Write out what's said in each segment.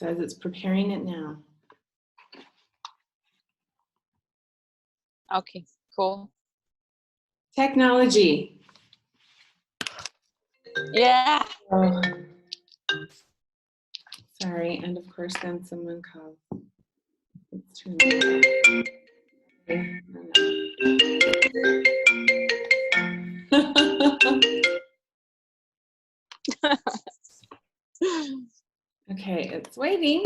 says it's preparing it now. Okay, cool. Technology. Yeah. Oh. Sorry, and of course then someone calls. Let's turn it on. Okay, it's waiting.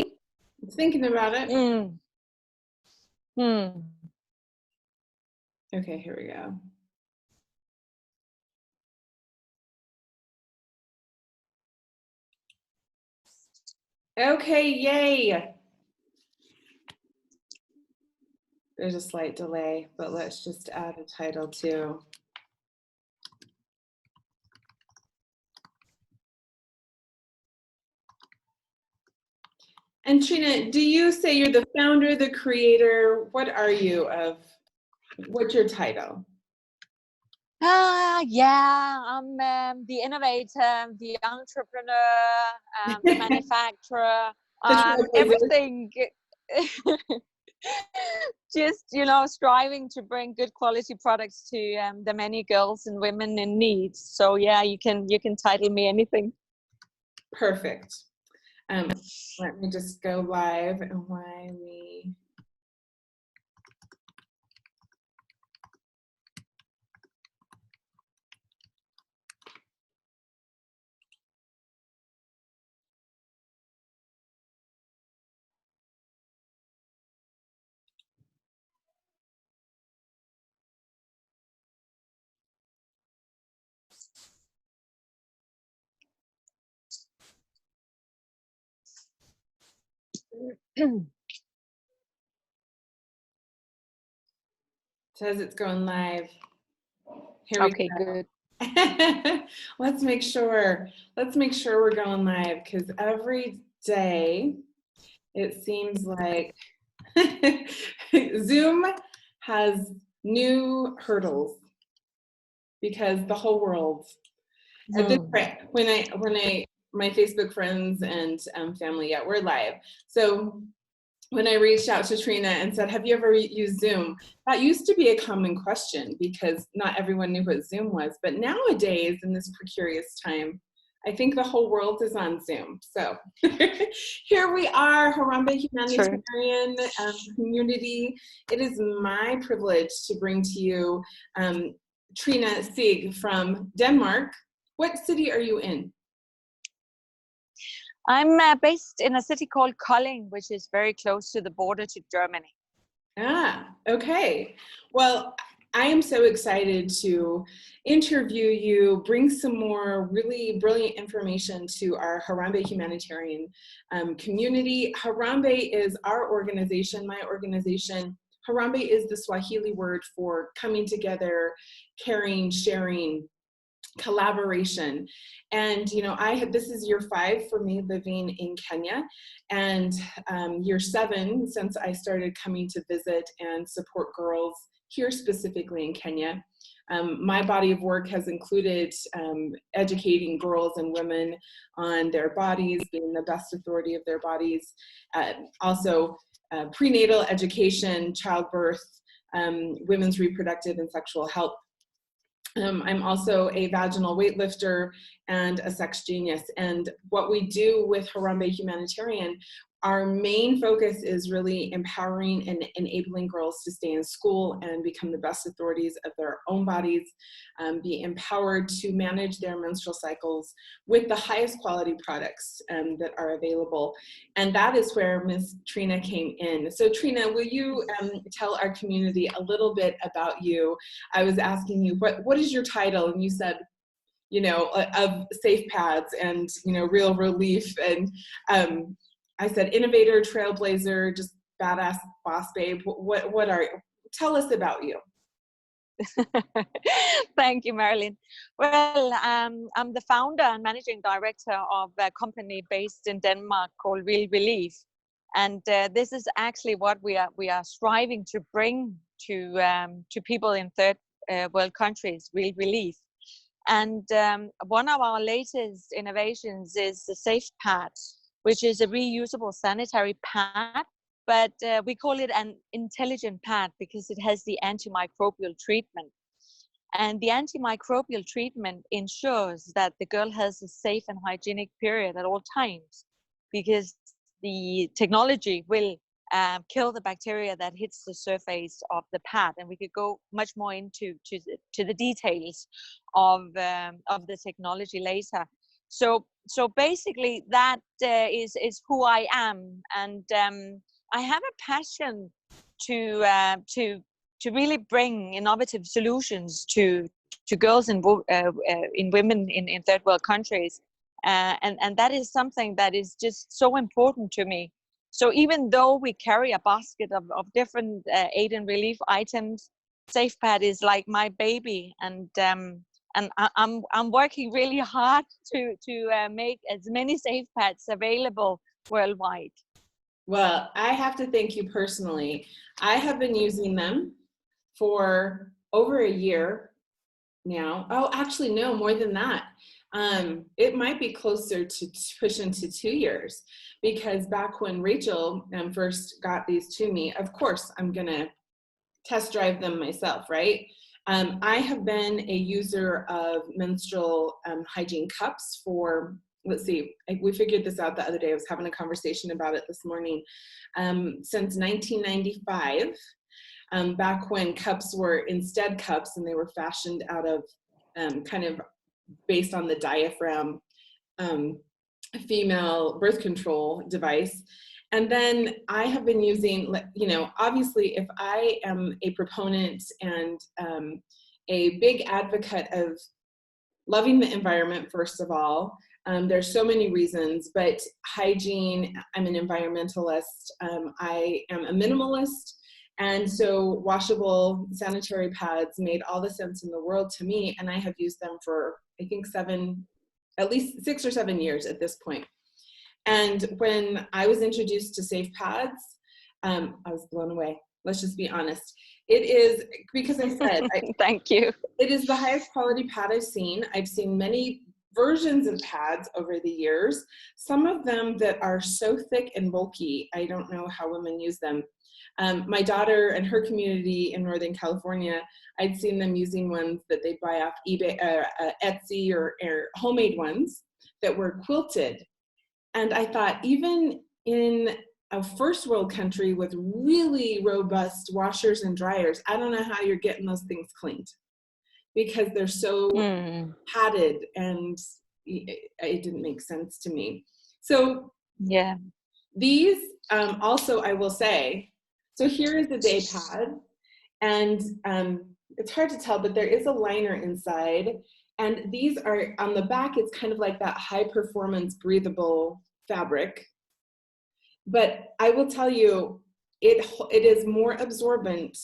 It's thinking about it. Okay, here we go. Okay, yay. There's a slight delay, but let's just add a title too. And Trine, do you say you're the founder, the creator? What are you what's your title? Yeah, I'm the innovator, the entrepreneur, the manufacturer, everything. Just, you know, striving to bring good quality products to the many girls and women in need. So yeah, you can title me anything. Perfect. Let me just go live and why we. Says it's going live. Here we okay, go. Good. Let's make sure we're going live, because every day it seems like Zoom has new hurdles, because the whole world at this point, when my Facebook friends and family, yeah, we're live. So when I reached out to Trine and said, have you ever used Zoom? That used to be a common question, because not everyone knew what Zoom was. But nowadays, in this precarious time, I think the whole world is on Zoom. So here we are, Harambe Humanitarian community. It is my privilege to bring to you Trine Sig from Denmark. What city are you in? I'm based in a city called Kolding, which is very close to the border to Germany. Ah, okay. Well, I am so excited to interview you, bring some more really brilliant information to our Harambe Humanitarian community. Harambe is our organization, my organization. Harambe is the Swahili word for coming together, caring, sharing, collaboration. And you know, this is year 5 for me living in Kenya, and year 7 since I started coming to visit and support girls here, specifically in Kenya. My body of work has included educating girls and women on their bodies, being the best authority of their bodies, also prenatal education, childbirth, women's reproductive and sexual health. I'm also a vaginal weightlifter and a sex genius. And what we do with Harambe Humanitarian, our main focus is really empowering and enabling girls to stay in school and become the best authorities of their own bodies, be empowered to manage their menstrual cycles with the highest quality products that are available. And that is where Ms. Trine came in. So Trine, will you tell our community a little bit about you? I was asking you, what is your title? And you said, you know, of Safepads and, you know, Real Relief. And I said, innovator, trailblazer, just badass boss babe. What are you? Tell us about you. Thank you, Marilyn. Well, I'm the founder and managing director of a company based in Denmark called Real Relief. And this is actually what we are striving to bring to people in third world countries, Real Relief. And one of our latest innovations is the Safepad. which is a reusable sanitary pad, but we call it an intelligent pad because it has the antimicrobial treatment. And the antimicrobial treatment ensures that the girl has a safe and hygienic period at all times, because the technology will kill the bacteria that hits the surface of the pad. And we could go much more into the details of the technology later. So basically that is who I am, and I have a passion to really bring innovative solutions to girls and women in third world countries, and that is something that is just so important to me. So even though we carry a basket of different aid and relief items, Safepad is like my baby, and I'm working really hard to make as many Safepads available worldwide. Well, I have to thank you personally. I have been using them for over a year now. Oh, actually, no, more than that. It might be closer to push into 2 years, because back when Rachel first got these to me, of course, I'm gonna test drive them myself, right? I have been a user of menstrual hygiene cups for, let's see, we figured this out the other day. I was having a conversation about it this morning. Since 1995, back when cups were instead cups, and they were fashioned out of kind of based on the diaphragm female birth control device. And then I have been using, obviously if I am a proponent and a big advocate of loving the environment, first of all, there's so many reasons, but hygiene, I'm an environmentalist, I am a minimalist, and so washable sanitary pads made all the sense in the world to me, and I have used them for, I think, at least 6 or 7 years at this point. And when I was introduced to Safepads, I was blown away. Let's just be honest. It is, because I said, thank you. It is the highest quality pad I've seen. I've seen many versions of pads over the years, some of them that are so thick and bulky, I don't know how women use them. My daughter and her community in Northern California, I'd seen them using ones that they'd buy off eBay, Etsy, or homemade ones that were quilted. And I thought, even in a first world country with really robust washers and dryers, I don't know how you're getting those things cleaned, because they're so padded, and it didn't make sense to me. So yeah, these also, I will say, so here is the day pad, and it's hard to tell, but there is a liner inside, and these are on the back. It's kind of like that high performance breathable fabric, but I will tell you, it is more absorbent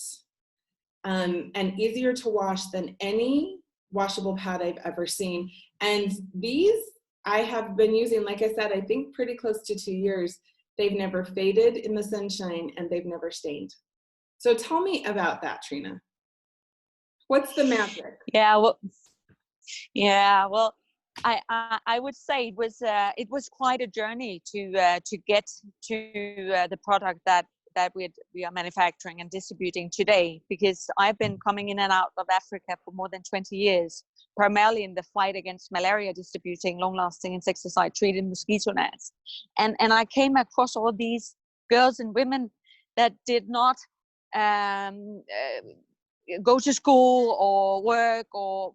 and easier to wash than any washable pad I've ever seen. And these I have been using, like I said, I think pretty close to 2 years. They've never faded in the sunshine, and they've never stained. So tell me about that, Trine. What's the magic? Yeah, well, I would say it was quite a journey to get to the product that we are manufacturing and distributing today, because I've been coming in and out of Africa for more than 20 years, primarily in the fight against malaria, distributing long-lasting insecticide-treated mosquito nets. And I came across all these girls and women that did not go to school or work, or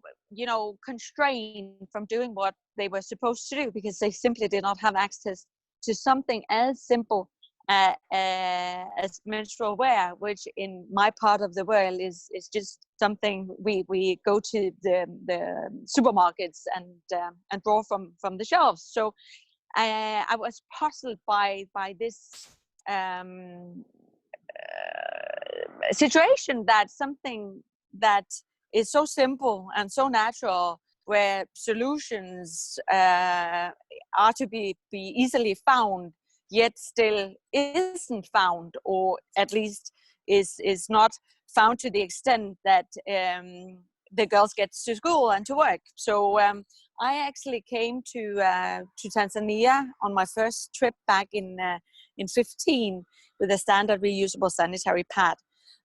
constrained from doing what they were supposed to do, because they simply did not have access to something as simple as menstrual wear, which in my part of the world is just something we go to the supermarkets and draw from the shelves. So I was puzzled by this situation, that something that is so simple and so natural, where solutions are to be easily found, yet still isn't found, or at least is not found to the extent that the girls get to school and to work. So I actually came to Tanzania on my first trip back in 15 with a standard reusable sanitary pad.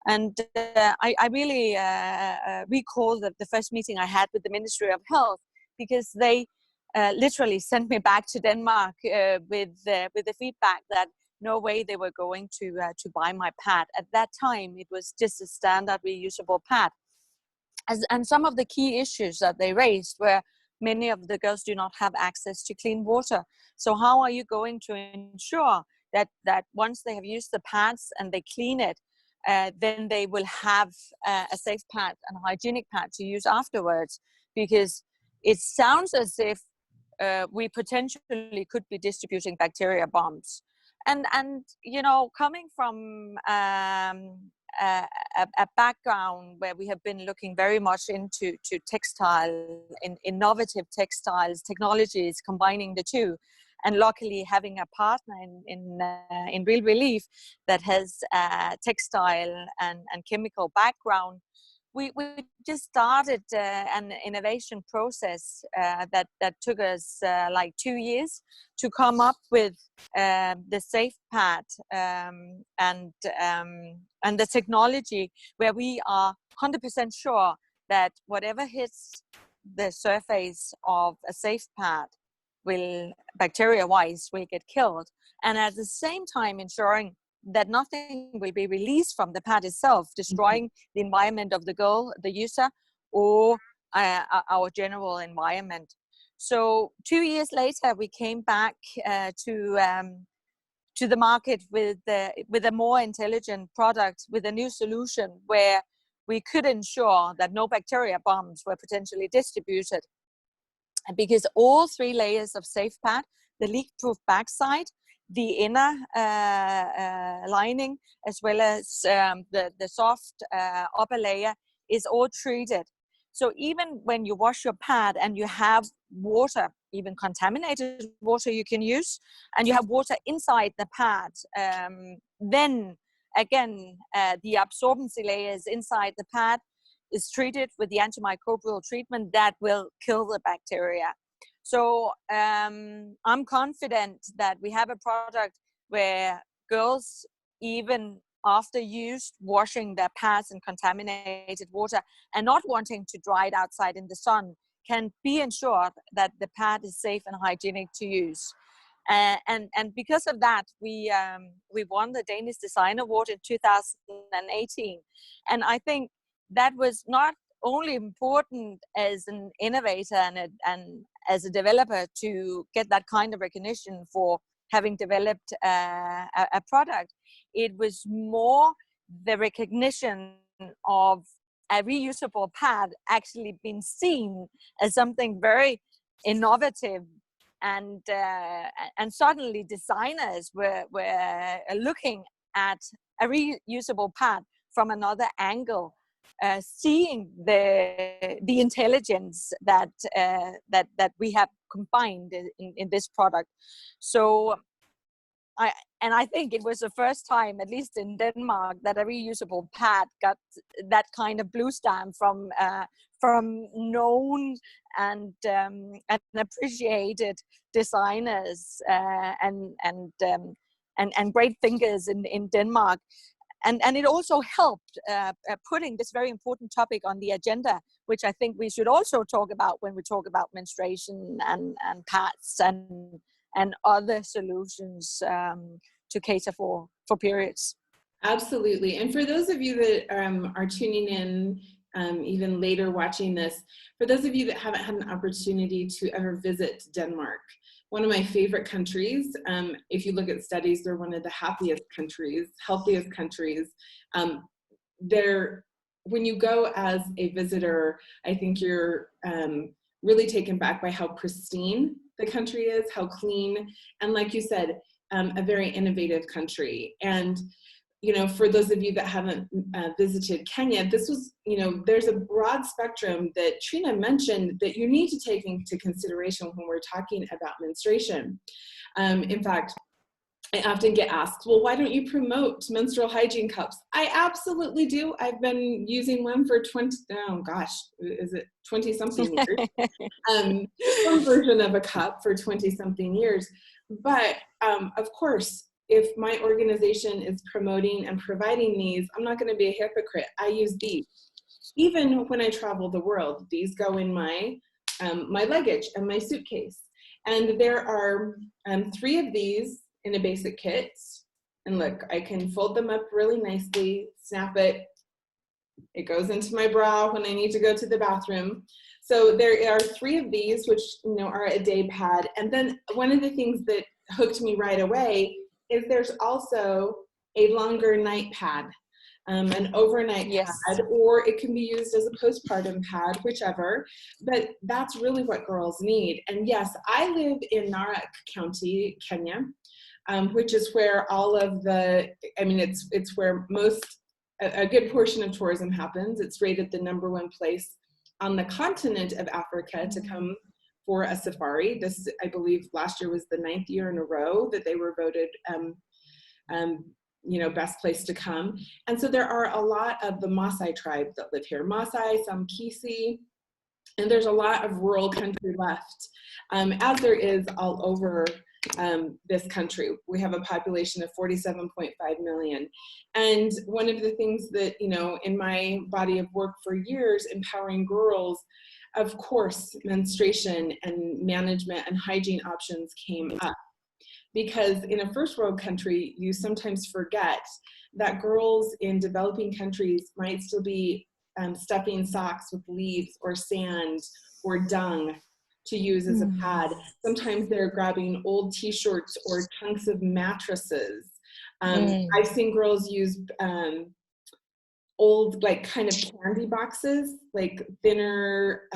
And I really recall the first meeting I had with the Ministry of Health, because they literally sent me back to Denmark with the feedback that no way they were going to buy my pad. At that time, it was just a standard reusable pad. And some of the key issues that they raised were many of the girls do not have access to clean water. So how are you going to ensure that once they have used the pads and they clean it, then they will have a safe pad and a hygienic pad to use afterwards? Because it sounds as if we potentially could be distributing bacteria bombs. And you know, coming from a background where we have been looking very much into textile, innovative textiles, technologies, combining the two, and luckily having a partner in Real Relief that has textile and chemical background, we just started an innovation process that took us like 2 years to come up with the Safepad and the technology where we are 100% sure that whatever hits the surface of a Safepad will, bacteria-wise, will get killed, and at the same time ensuring that nothing will be released from the pad itself, destroying the environment of the girl, the user, or our general environment. So 2 years later, we came back to the market with a more intelligent product, with a new solution where we could ensure that no bacteria bombs were potentially distributed. Because all 3 layers of Safepad, the leak-proof backside, the inner lining, as well as the soft upper layer, is all treated. So even when you wash your pad and you have water, even contaminated water you can use, and you have water inside the pad, then again, the absorbency layers inside the pad is treated with the antimicrobial treatment that will kill the bacteria. So I'm confident that we have a product where girls, even after washing their pads in contaminated water and not wanting to dry it outside in the sun, can be ensured that the pad is safe and hygienic to use. And because of that, we won the Danish Design Award in 2018. And I think that was not only important as an innovator and as a developer to get that kind of recognition for having developed a product. It was more the recognition of a reusable pad actually being seen as something very innovative, and suddenly designers were looking at a reusable pad from another angle, seeing the intelligence that we have combined in this product. So I think it was the first time, at least in Denmark, that a reusable pad got that kind of blue stamp from known and appreciated designers and great thinkers in Denmark. And it also helped putting this very important topic on the agenda, which I think we should also talk about when we talk about menstruation and pads and other solutions to cater for periods. Absolutely. And for those of you that are tuning in even later watching this, for those of you that haven't had an opportunity to ever visit Denmark, one of my favorite countries, if you look at studies, they're one of the happiest countries, healthiest countries. When you go as a visitor, I think you're really taken back by how pristine the country is, how clean, and like you said, a very innovative country. And you know, for those of you that haven't visited Kenya, this was, you know, there's a broad spectrum that Trine mentioned that you need to take into consideration when we're talking about menstruation. In fact, I often get asked, well, why don't you promote menstrual hygiene cups? I absolutely do. I've been using one for 20, oh gosh, is it 20 something years? Some version of a cup for 20 something years. But of course, if my organization is promoting and providing these, I'm not going to be a hypocrite. I use these. Even when I travel the world, these go in my luggage and my suitcase. And there are 3 of these in a basic kit. And look, I can fold them up really nicely, snap it. It goes into my bra when I need to go to the bathroom. So there are 3 of these, which are a day pad. And then one of the things that hooked me right away is there's also a longer night pad, an overnight pad, or it can be used as a postpartum pad, whichever. But that's really what girls need. And yes, I live in Narok County, Kenya, which is where all of the, it's where a good portion of tourism happens. It's rated the #1 place on the continent of Africa to come for a safari. This, I believe, last year was the 9th year in a row that they were voted, best place to come. And so there are a lot of the Maasai tribe that live here. Maasai, some Kisi, and there's a lot of rural country left, as there is all over this country. We have a population of 47.5 million. And one of the things that, in my body of work for years, empowering girls, of course, menstruation and management and hygiene options came up. Because in a first world country, you sometimes forget that girls in developing countries might still be stuffing socks with leaves or sand or dung to use as a pad. Sometimes they're grabbing old t-shirts or chunks of mattresses. I've seen girls use old, kind of candy boxes, like thinner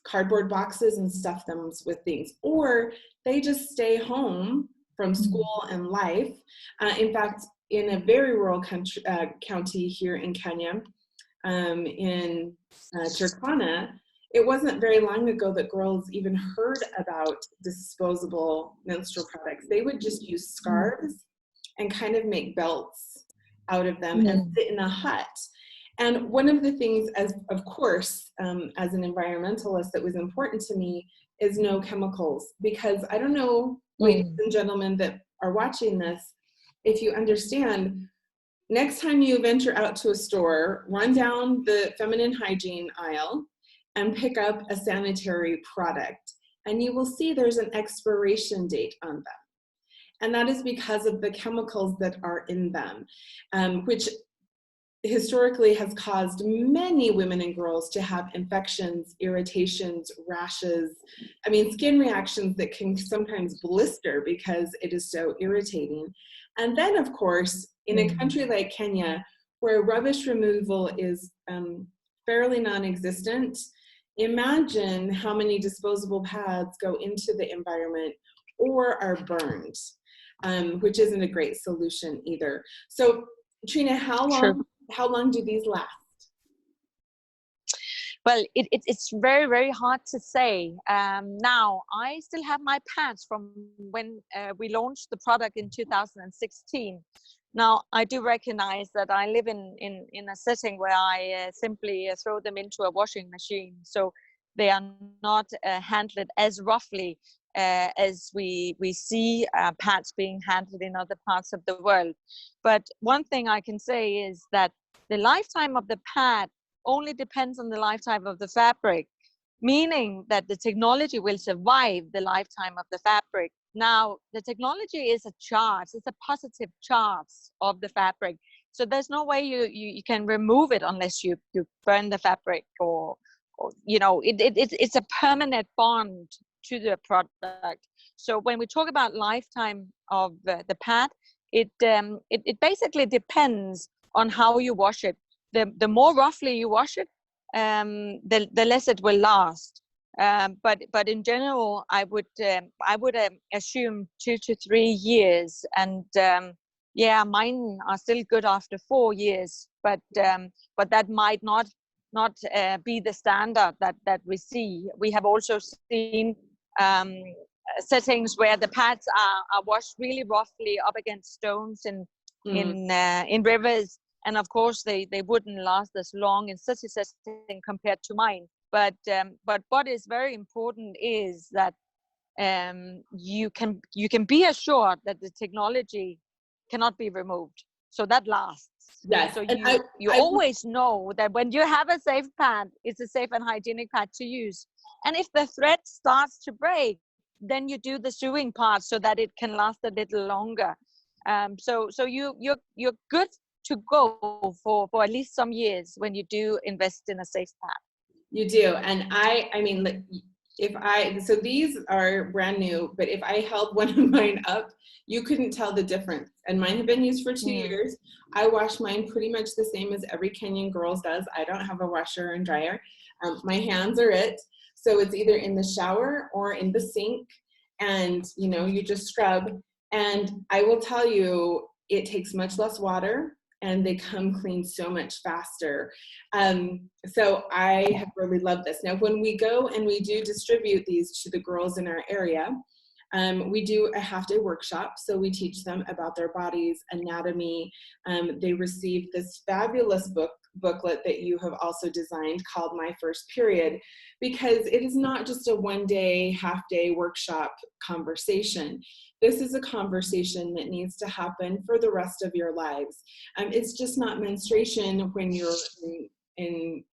cardboard boxes, and stuff them with things. Or they just stay home from school and life. In fact, in a very rural county here in Kenya, in Turkana, it wasn't very long ago that girls even heard about disposable menstrual products. They would just use scarves and kind of make belts out of them and sit in a hut. And one of the things, of course, as an environmentalist, that was important to me is no chemicals. Because I don't know, ladies and gentlemen that are watching this, if you understand, next time you venture out to a store, run down the feminine hygiene aisle and pick up a sanitary product, and you will see there's an expiration date on them. And that is because of the chemicals that are in them, which historically has caused many women and girls to have infections, irritations, rashes, skin reactions that can sometimes blister because it is so irritating. And then, of course, in a country like Kenya, where rubbish removal is fairly non-existent, imagine how many disposable pads go into the environment or are burned, which isn't a great solution either. So, Trine, how long do these last? Well, it's very, very hard to say. Now, I still have my pads from when we launched the product in 2016. Now, I do recognize that I live in a setting where I simply throw them into a washing machine. So they are not handled as roughly as we see pads being handled in other parts of the world. But one thing I can say is that the lifetime of the pad only depends on the lifetime of the fabric, meaning that the technology will survive the lifetime of the fabric. Now, the technology is a charge, it's a positive charge of the fabric. So there's no way you can remove it unless you burn the fabric or it's a permanent bond to the product. So when we talk about lifetime of the pad, it basically depends on how you wash it. The more roughly you wash it, the less it will last. But in general, I would assume 2 to 3 years, and mine are still good after 4 years. But that might not be the standard that we see. We have also seen settings where the pads are washed really roughly up against stones in rivers, and of course they wouldn't last as long in such a setting compared to mine. But what is very important is that you can be assured that the technology cannot be removed, so that lasts. Yes. So And you always know that when you have a safe pad, it's a safe and hygienic pad to use. And if the thread starts to break, then you do the sewing part so that it can last a little longer. So you're good to go for at least some years when you do invest in a safe pad. You do. And I mean, so these are brand new, but if I held one of mine up, you couldn't tell the difference. And mine have been used for 2 years. I wash mine pretty much the same as every Kenyan girl does. I don't have a washer and dryer. My hands are it. So it's either in the shower or in the sink, and you just scrub. And I will tell you, it takes much less water, and they come clean so much faster. So I have really loved this. Now, when we go and we do distribute these to the girls in our area, we do a half-day workshop. So we teach them about their body's anatomy. They receive this fabulous booklet that you have also designed called My First Period, because it is not just a one-day, half-day workshop conversation. This is a conversation that needs to happen for the rest of your lives. It's just not menstruation when you're in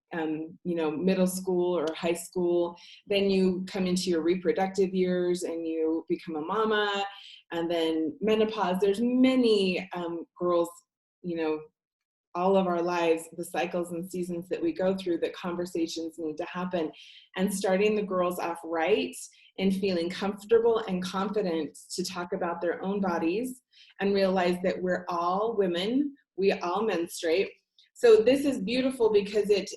middle school or high school. Then you come into your reproductive years and you become a mama, and then menopause. There's many girls, all of our lives, the cycles and seasons that we go through, that conversations need to happen. And starting the girls off right and feeling comfortable and confident to talk about their own bodies and realize that we're all women, we all menstruate. So this is beautiful because it's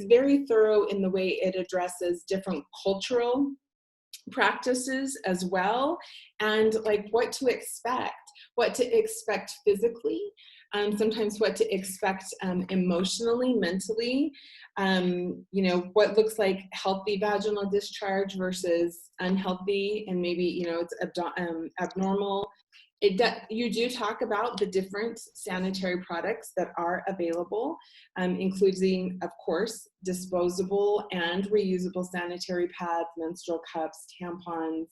very thorough in the way it addresses different cultural practices as well, and like what to expect physically, sometimes what to expect emotionally, mentally, what looks like healthy vaginal discharge versus unhealthy, and maybe it's abnormal. You do talk about the different sanitary products that are available, including, of course, disposable and reusable sanitary pads, menstrual cups, tampons,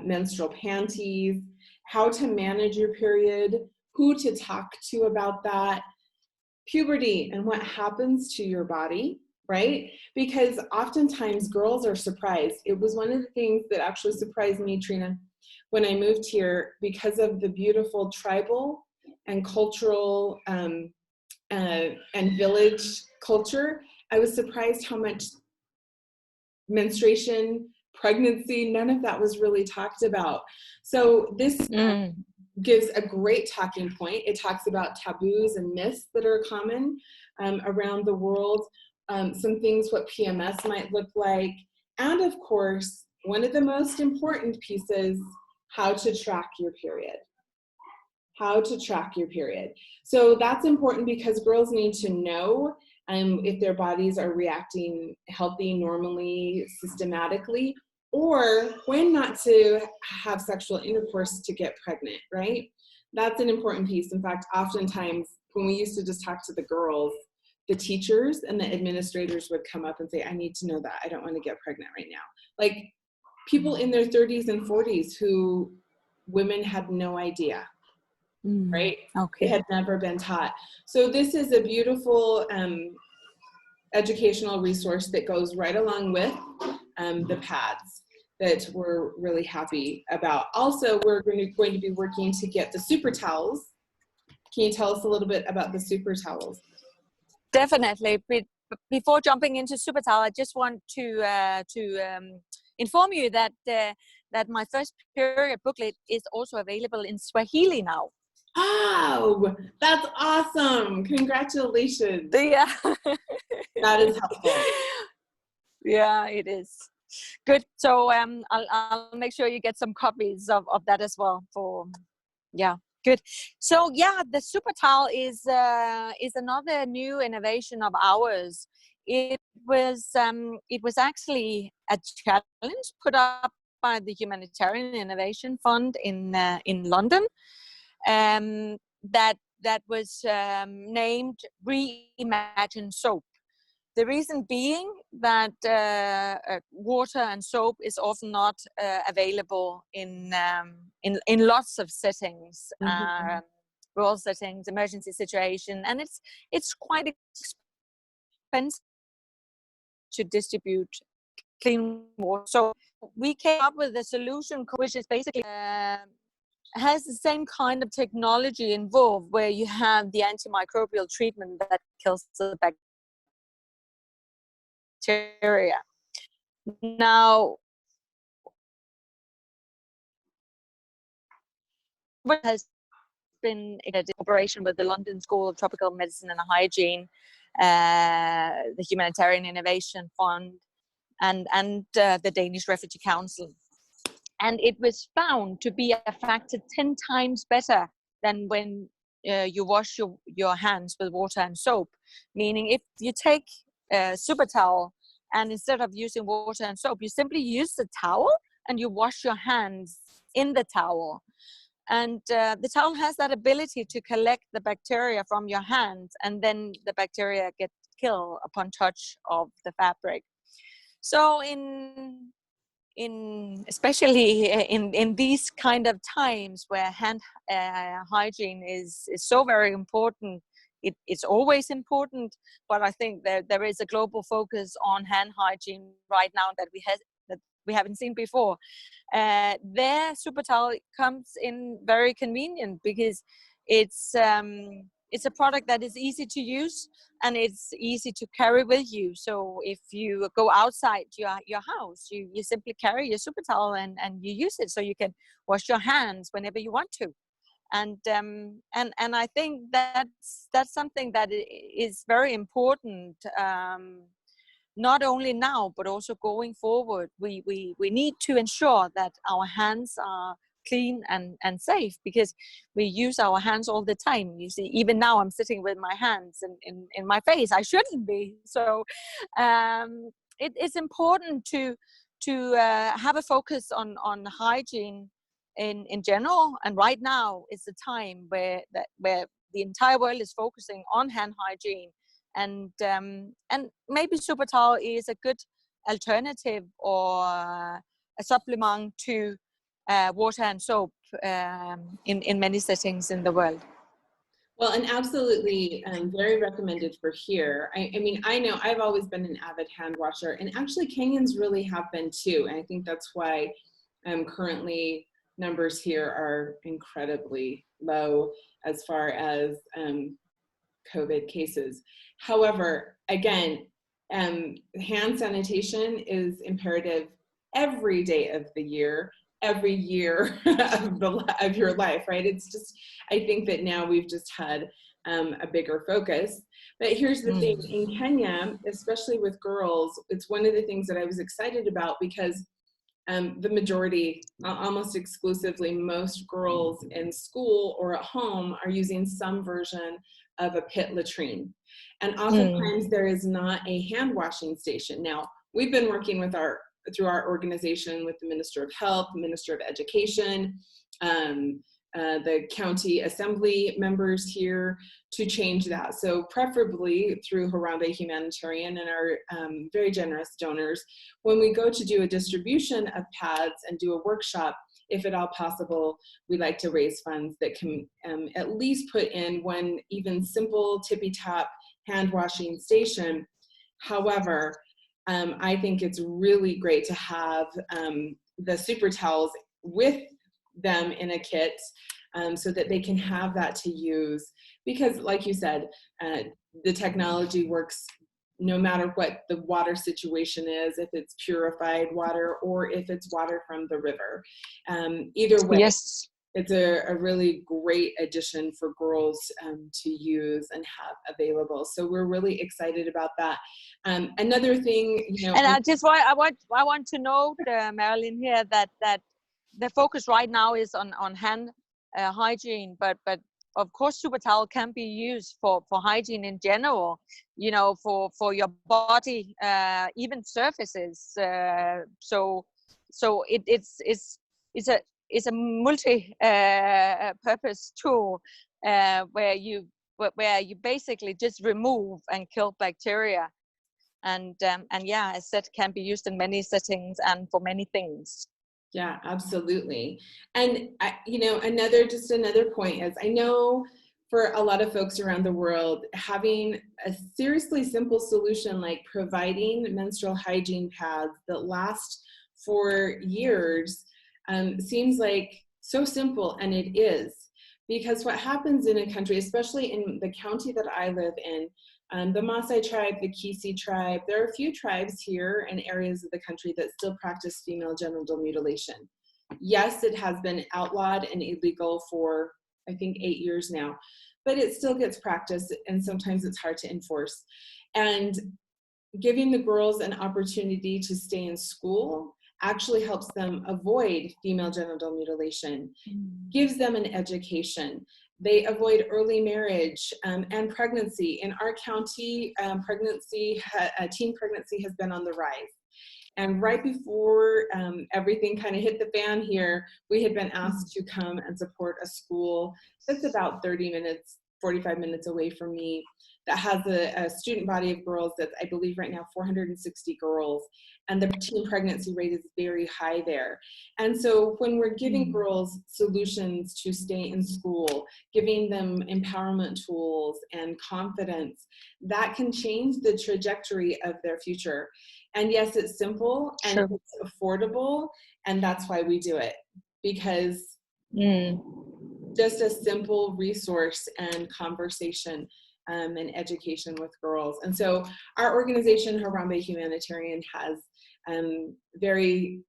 menstrual panties, how to manage your period, who to talk to about that, puberty and what happens to your body, right? Because oftentimes girls are surprised. It was one of the things that actually surprised me, Trine, when I moved here, because of the beautiful tribal and cultural and village culture. I was surprised how much menstruation, pregnancy, none of that was really talked about. So this gives a great talking point. It talks about taboos and myths that are common around the world, some things, what PMS might look like, and of course, one of the most important pieces, how to track your period. How to track your period. So that's important because girls need to know if their bodies are reacting healthy, normally, systematically, or when not to have sexual intercourse to get pregnant, right? That's an important piece. In fact, oftentimes when we used to just talk to the girls, the teachers and the administrators would come up and say, I need to know that. I don't want to get pregnant right now. Like people in their 30s and 40s who women had no idea, right? Okay. They had never been taught. So this is a beautiful educational resource that goes right along with the pads that we're really happy about. Also, we're going to be working to get the super towels. Can you tell us a little bit about the super towels? Definitely. Before jumping into super towel, I just want to inform you that my first period booklet is also available in Swahili now. Oh, that's awesome. Congratulations. Yeah. That is helpful. Yeah, it is. Good. So I'll make sure you get some copies of that as well. Good. So yeah, the super towel is another new innovation of ours. It was actually a challenge put up by the Humanitarian Innovation Fund in London, that was named Reimagine Soap. The reason being that water and soap is often not available in lots of settings, rural settings, emergency situation, and it's quite expensive to distribute clean water. So we came up with a solution which is basically has the same kind of technology involved, where you have the antimicrobial treatment that kills the bacteria. Now, what has been in cooperation with the London School of Tropical Medicine and Hygiene, the Humanitarian Innovation Fund, and the Danish Refugee Council. And it was found to be a factor 10 times better than when you wash your hands with water and soap. Meaning, if you take a super towel and instead of using water and soap, you simply use the towel and you wash your hands in the towel. And the towel has that ability to collect the bacteria from your hands, and then the bacteria get killed upon touch of the fabric. So especially in these kind of times where hand hygiene is so very important, it's always important, but I think there is a global focus on hand hygiene right now that we haven't seen before. Their super towel comes in very convenient because it's a product that is easy to use and it's easy to carry with you. So if you go outside your house, you simply carry your super towel and you use it, so you can wash your hands whenever you want to. And I think that's something that is very important. Not only now, but also going forward, we need to ensure that our hands are clean and safe, because we use our hands all the time. You see, even now I'm sitting with my hands in my face. I shouldn't be. So it's important to have a focus on hygiene in general. And right now is the time where the entire world is focusing on hand hygiene. And maybe super towel is a good alternative or a supplement to water and soap in many settings in the world. Well, and absolutely very recommended for here. I mean, I know I've always been an avid hand washer, and actually Kenyans really have been too. And I think that's why currently numbers here are incredibly low as far as COVID cases. However, again, hand sanitation is imperative every day of the year, every year of your life, right? It's just, I think that now we've just had a bigger focus. But here's the thing, in Kenya, especially with girls, it's one of the things that I was excited about, because the majority, almost exclusively, most girls in school or at home are using some version of a pit latrine. And oftentimes there is not a hand washing station. Now, we've been working with through our organization with the Minister of Health, Minister of Education, the county assembly members here to change that. So preferably through Harambe Humanitarian and our very generous donors, when we go to do a distribution of pads and do a workshop, if at all possible, we like to raise funds that can at least put in one even simple tippy-top hand washing station. However, I think it's really great to have the super towels with them in a kit so that they can have that to use, because like you said, the technology works no matter what the water situation is, if it's purified water or if it's water from the river. Either way, yes, it's a really great addition for girls to use and have available. So we're really excited about that. Another thing, you know, and I want to note, Marilyn, here that the focus right now is on hand hygiene, but of course super towel can be used for hygiene in general, you know, for your body, even surfaces. So So it's a multi-purpose tool where you basically just remove and kill bacteria, and yeah, as said, can be used in many settings and for many things. Yeah, absolutely. And you know, just another point is, I know for a lot of folks around the world, having a seriously simple solution like providing menstrual hygiene pads that last for years seems like so simple, and it is. Because what happens in a country, especially in the county that I live in, the Maasai tribe, the Kisi tribe, there are a few tribes here in areas of the country that still practice female genital mutilation. Yes, it has been outlawed and illegal for, I think, 8 years now, but it still gets practiced, and sometimes it's hard to enforce. And giving the girls an opportunity to stay in school actually helps them avoid female genital mutilation, gives them an education. They avoid early marriage and pregnancy. In our county, teen pregnancy has been on the rise. And right before everything kind of hit the fan here, we had been asked to come and support a school that's about 30 minutes, 45 minutes away from me, that has a student body of girls that's, I believe right now, 460 girls. And the teen pregnancy rate is very high there. And so when we're giving girls solutions to stay in school, giving them empowerment tools and confidence, that can change the trajectory of their future. And yes, it's simple and it's affordable, and that's why we do it, because just a simple resource and conversation and education with girls. And so our organization, Harambe Humanitarian, has very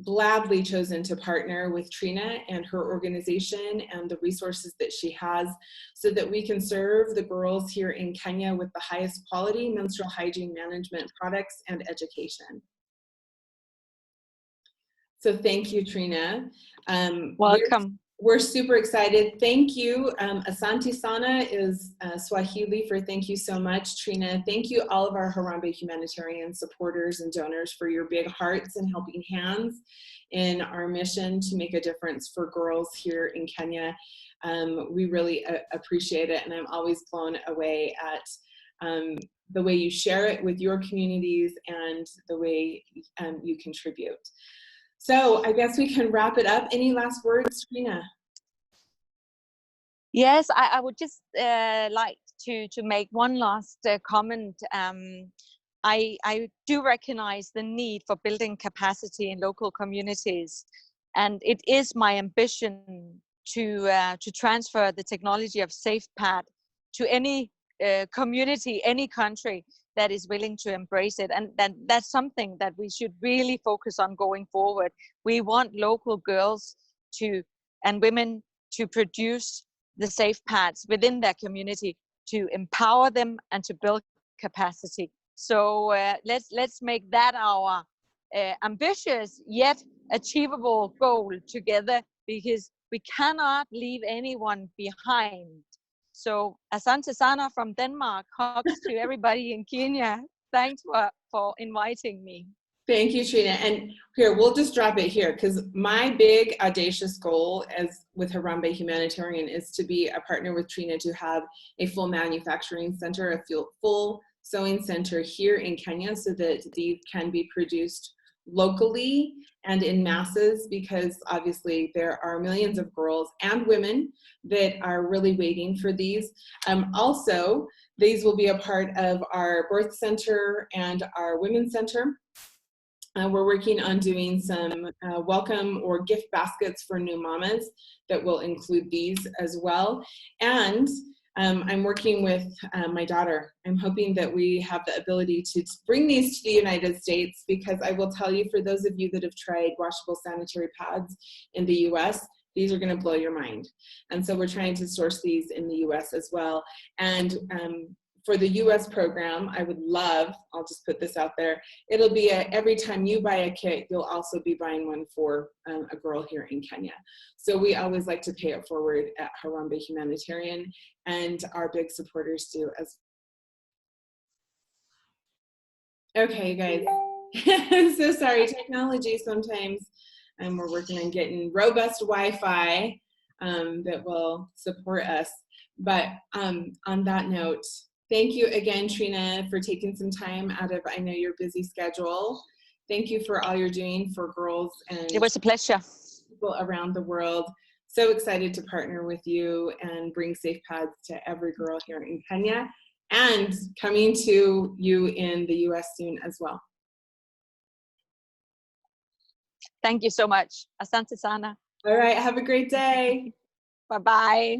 gladly chosen to partner with Trine and her organization and the resources that she has, so that we can serve the girls here in Kenya with the highest quality menstrual hygiene management products and education. So thank you, Trine. Welcome. We're super excited. Thank you. Asante Sana is Swahili for thank you so much. Trine, thank you all of our Harambe Humanitarian supporters and donors for your big hearts and helping hands in our mission to make a difference for girls here in Kenya. We really appreciate it, and I'm always blown away at the way you share it with your communities and the way you contribute. So I guess we can wrap it up. Any last words, Trine? Yes, I would just like to make one last comment. I do recognize the need for building capacity in local communities, and it is my ambition to transfer the technology of Safepad to any community, any country that is willing to embrace it. And that's something that we should really focus on going forward. We want local girls and women to produce the Safepads within their community, to empower them and to build capacity. So let's make that our ambitious yet achievable goal together, because we cannot leave anyone behind. So Asante Sana from Denmark, hugs to everybody in Kenya. Thanks for inviting me. Thank you, Trine. And here, we'll just drop it here, because my big audacious goal with Harambe Humanitarian is to be a partner with Trine to have a full manufacturing center, a full sewing center here in Kenya, so that these can be produced locally and in masses, because obviously there are millions of girls and women that are really waiting for these. Also, these will be a part of our birth center and our women's center. We're working on doing some welcome or gift baskets for new mamas that will include these as well. And I'm working with my daughter. I'm hoping that we have the ability to bring these to the United States, because I will tell you, for those of you that have tried washable sanitary pads in the US, these are going to blow your mind. And so we're trying to source these in the US as well. And for the US program, I would love, I'll just put this out there, it'll be every time you buy a kit, you'll also be buying one for a girl here in Kenya. So we always like to pay it forward at Harambe Humanitarian, and our big supporters do as well. Okay, guys. I'm so sorry. Technology sometimes, we're working on getting robust Wi-Fi that will support us. But on that note, thank you again, Trine, for taking some time out of, I know, your busy schedule. Thank you for all you're doing for girls and It was a pleasure. people around the world. So excited to partner with you and bring Safepads to every girl here in Kenya, and coming to you in the US soon as well. Thank you so much. Asante sana. All right, have a great day. Bye-bye.